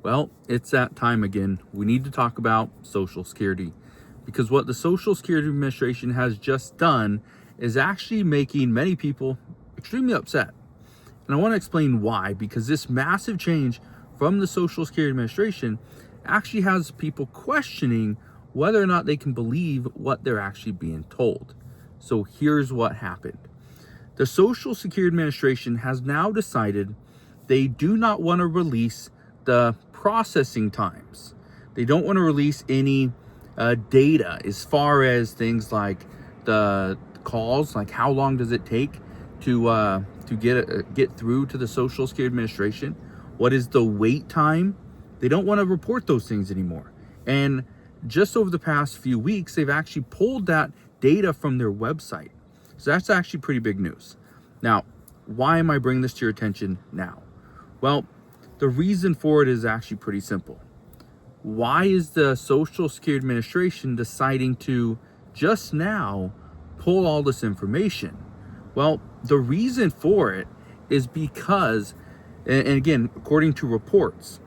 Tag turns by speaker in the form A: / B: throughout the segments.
A: Well, it's that time again. We need to talk about Social Security because what the Social Security Administration has just done is actually making many people extremely upset. And I want to explain why, because this massive change from the Social Security Administration actually has people questioning whether or not they can believe what they're actually being told. So here's what happened. The Social Security Administration has now decided they do not want to release the processing times. They don't want to release any data as far as things like the calls, like how long does it take to get through to the Social Security Administration? What is the wait time? They don't want to report those things anymore. And just over the past few weeks, they've actually pulled that data from their website. So that's actually pretty big news. Now, why am I bringing this to your attention now? Well, the reason for it is actually pretty simple. Why is the Social Security Administration deciding to just now pull all this information? Well, the reason for it is because, and again, according to reports,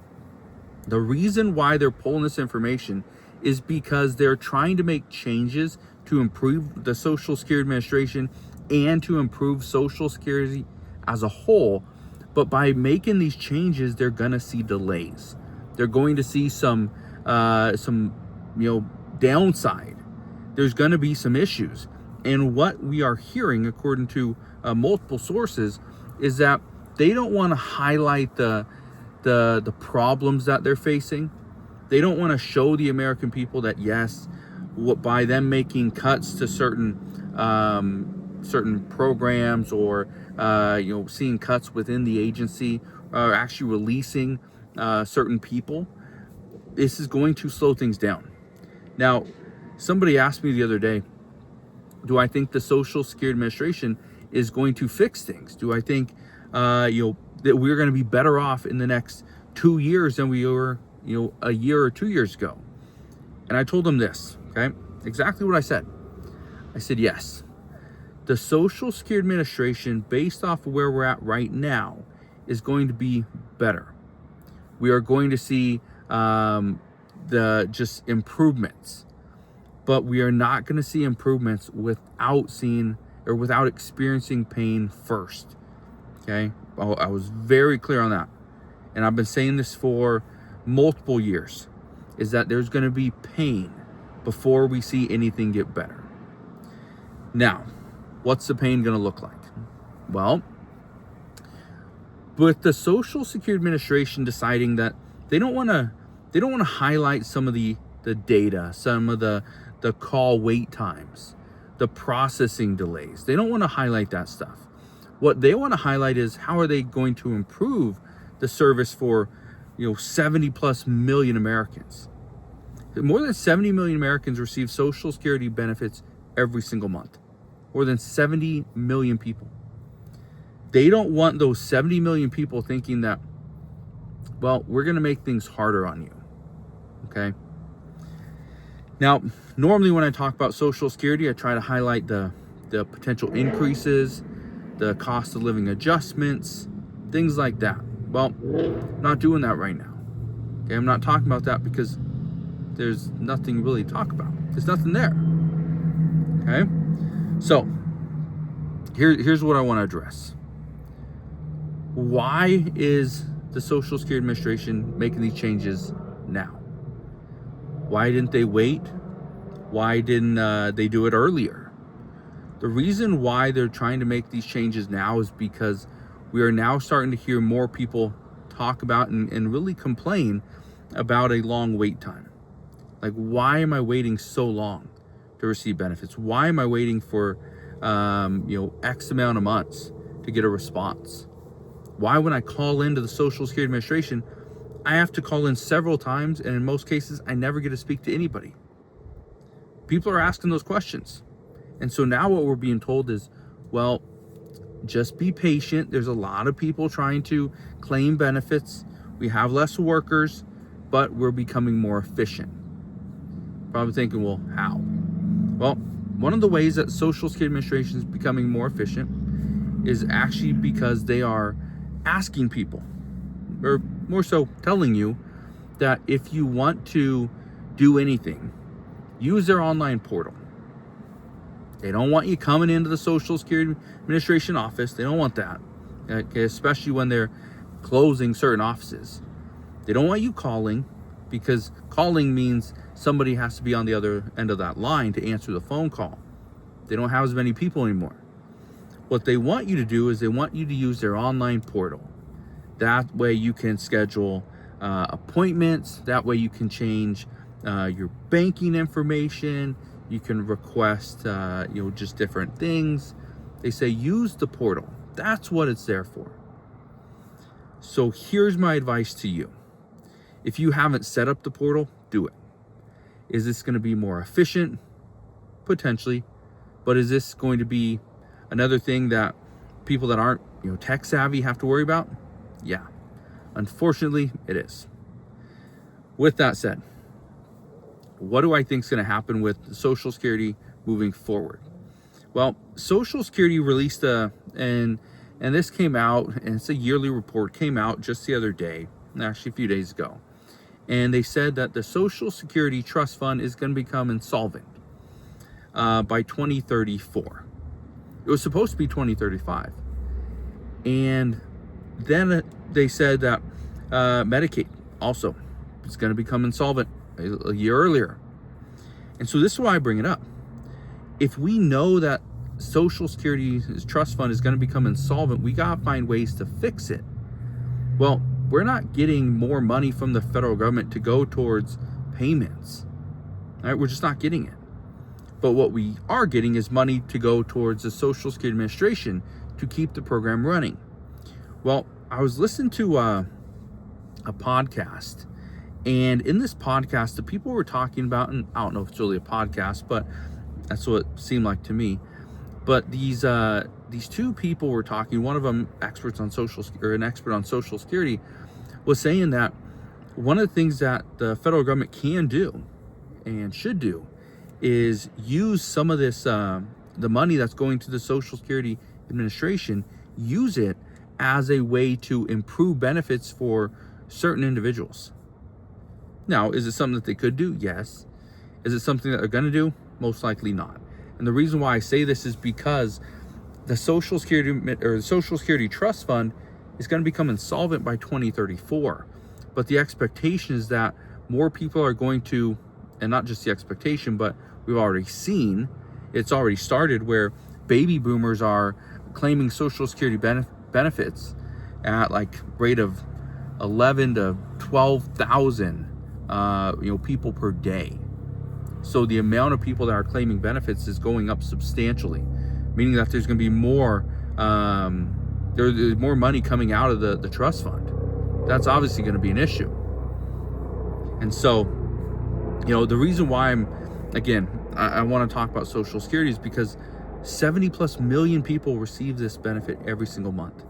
A: the reason why they're pulling this information is because they're trying to make changes to improve the Social Security Administration and to improve Social Security as a whole. But by making these changes, they're gonna see delays. They're going to see some downside. There's gonna be some issues. And what we are hearing, according to multiple sources, is that they don't want to highlight the problems that they're facing. They don't want to show the American people that yes, by them making cuts to certain programs or seeing cuts within the agency, or actually releasing certain people, this is going to slow things down. Now, somebody asked me the other day, do I think the Social Security Administration is going to fix things? Do I think that we're going to be better off in the next 2 years than we were a year or 2 years ago? And I told them this, okay? Exactly what I said. I said, yes, the Social Security Administration, based off of where we're at right now, is going to be better. We are going to see the just improvements, but we are not going to see improvements without experiencing pain first. Okay, I was very clear on that, and I've been saying this for multiple years, is that there's going to be pain before we see anything get better. Now, what's the pain going to look like? Well, with the Social Security Administration deciding that they don't want to highlight some of the data, some of the call wait times, the processing delays. They don't want to highlight that stuff. What they want to highlight is how are they going to improve the service for 70 plus million Americans. More than 70 million Americans receive Social Security benefits every single month. More than 70 million people. They don't want those 70 million people thinking that, well, we're going to make things harder on you. Okay? Now, normally when I talk about Social Security, I try to highlight the potential increases, the cost of living adjustments, things like that. Well, I'm not doing that right now. Okay, I'm not talking about that because there's nothing really to talk about. There's nothing there. Okay? So, here's what I want to address. Why is the Social Security Administration making these changes now? Why didn't they wait? Why didn't they do it earlier? The reason why they're trying to make these changes now is because we are now starting to hear more people talk about and really complain about a long wait time. Like, why am I waiting so long to receive benefits? Why am I waiting for X amount of months to get a response? Why, when I call into the Social Security Administration, I have to call in several times, and in most cases, I never get to speak to anybody? People are asking those questions. And so now what we're being told is, well, just be patient. There's a lot of people trying to claim benefits. We have less workers, but we're becoming more efficient. Probably thinking, well, how? Well, one of the ways that Social Security Administration is becoming more efficient is actually because they are asking people, or more so telling you, that if you want to do anything, use their online portal. They don't want you coming into the Social Security Administration office. They don't want that, okay, especially when they're closing certain offices. They don't want you calling, because calling means somebody has to be on the other end of that line to answer the phone call. They don't have as many people anymore. What they want you to do is they want you to use their online portal. That way you can schedule appointments. That way you can change your banking information. You can request, just different things. They say use the portal. That's what it's there for. So here's my advice to you. If you haven't set up the portal, do it. Is this going to be more efficient? Potentially. But is this going to be another thing that people that aren't, tech savvy have to worry about? Yeah. Unfortunately, it is. With that said, what do I think is going to happen with Social Security moving forward? Well, Social Security released and this came out, and it's a yearly report, came out just the other day, actually a few days ago. And they said that the Social Security Trust Fund is going to become insolvent by 2034. It was supposed to be 2035. And then they said that Medicaid also is going to become insolvent a year earlier. And so this is why I bring it up. If we know that Social Security's trust fund is going to become insolvent, we got to find ways to fix it. Well, we're not getting more money from the federal government to go towards payments. All right, we're just not getting it. But what we are getting is money to go towards the Social Security Administration to keep the program running. Well, I was listening to a podcast, and in this podcast, the people were talking about, and I don't know if it's really a podcast, but that's what it seemed like to me. But these two people were talking. One of them, an expert on Social Security, was saying that one of the things that the federal government can do and should do is use some of this, the money that's going to the Social Security Administration, use it as a way to improve benefits for certain individuals. Now, is it something that they could do? Yes. Is it something that they're going to do? Most likely not. And the reason why I say this is because the Social Security Trust Fund is going to become insolvent by 2034. But the expectation is that more people are going to, and not just the expectation, but we've already seen, it's already started, where baby boomers are claiming Social Security benefits at like rate of 11 to 12,000 people per day. So the amount of people that are claiming benefits is going up substantially, meaning that there's going to be more there's more money coming out of the trust fund. That's obviously going to be an issue. And so, the reason why I want to talk about Social Security is because 70 plus million people receive this benefit every single month.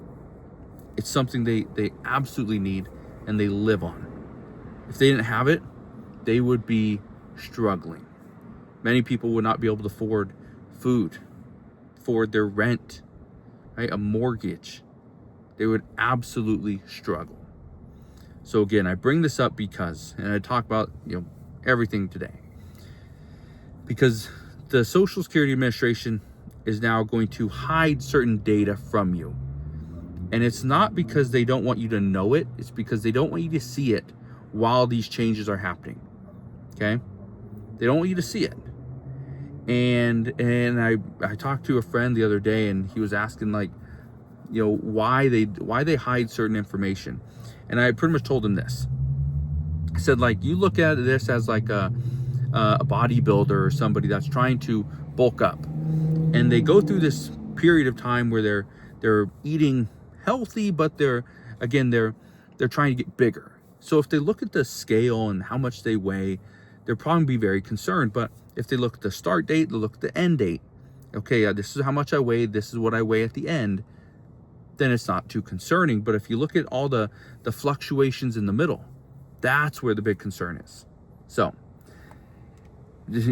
A: It's something they absolutely need and they live on. If they didn't have it, they would be struggling. Many people would not be able to afford food, afford their rent, right? A mortgage. They would absolutely struggle. So again, I bring this up because, and I talk about everything today, because the Social Security Administration is now going to hide certain data from you. And it's not because they don't want you to know it, it's because they don't want you to see it while these changes are happening. Okay? They don't want you to see it. And I talked to a friend the other day, and he was asking why they hide certain information. And I pretty much told him this. I said, you look at this as like a bodybuilder or somebody that's trying to bulk up, and they go through this period of time where they're eating healthy, but they're trying to get bigger. So if they look at the scale and how much they weigh, they'll probably be very concerned. But if they look at the start date, they look at the end date. Okay, this is how much I weigh. This is what I weigh at the end. Then it's not too concerning. But if you look at all the fluctuations in the middle, that's where the big concern is. So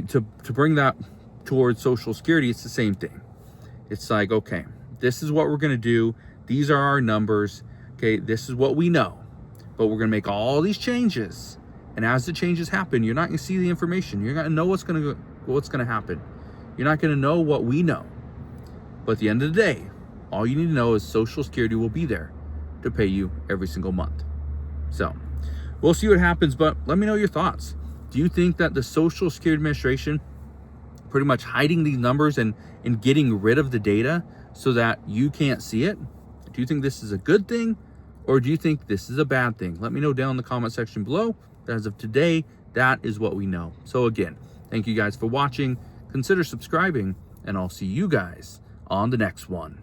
A: to bring that towards Social Security, it's the same thing. It's like, okay, this is what we're going to do. These are our numbers. Okay, this is what we know. But we're going to make all these changes. And as the changes happen, you're not going to see the information. You're not going to know what's going to happen. You're not going to know what we know. But at the end of the day, all you need to know is Social Security will be there to pay you every single month. So we'll see what happens, but let me know your thoughts. Do you think that the Social Security Administration pretty much hiding these numbers and getting rid of the data so that you can't see it? Do you think this is a good thing, or do you think this is a bad thing? Let me know down in the comment section below. As of today, that is what we know. So again, thank you guys for watching. Consider subscribing, and I'll see you guys on the next one.